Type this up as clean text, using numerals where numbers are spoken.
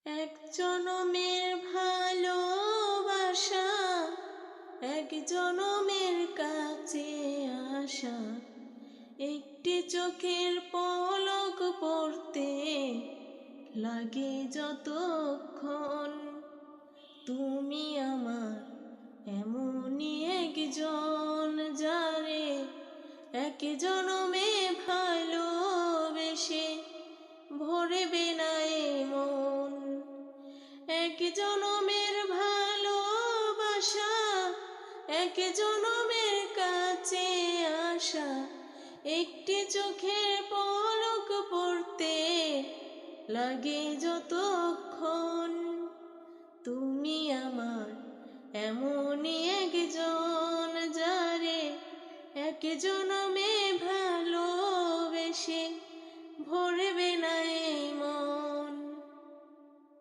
এক জনমের ভালোবাসা, এক জনমের কাছে আসা, একটি চোখের পলক পড়তে লাগে যতক্ষণ। তুমি আমার এমনই একজন, যারে এক জনমে ভালোবেসে ভরবে না এ মন। এক জনমের ভালোবাসা, এক জনমের কাছে আসা, একটি চোখের পলক পড়তে লাগে যতক্ষণ। তুমি আমার এমনই একজন, যারে এক জনমে